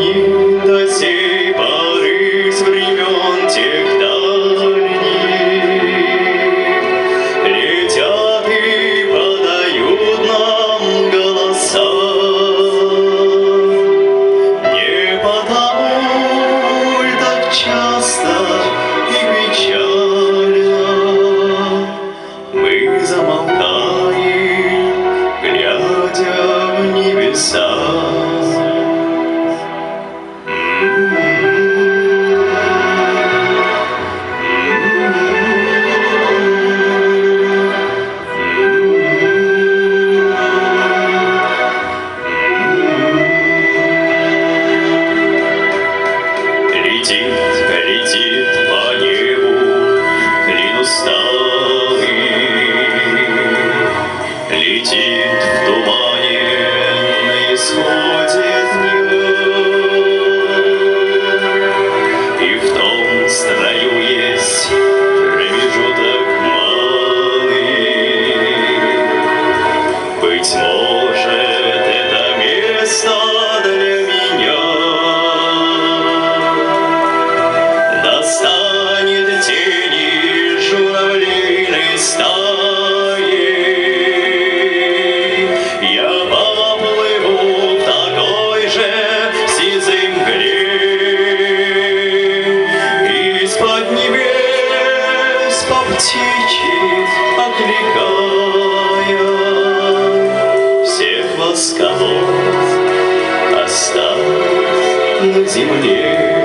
помнит до сей поры с времен тех дальних. Летят и подают нам голоса. Не потому ль так часто и печально мы замолкаем, глядя в небеса. Летит по небу клин усталый, летит в тумане на исходе дня. И в том строю есть промежуток малый. Быть может, это место для меня достанет тени журавлиной стаи. Я поплыву в такой же сизой мгле, из-под небес по птичьи окликая, всех восковов оставь на земле.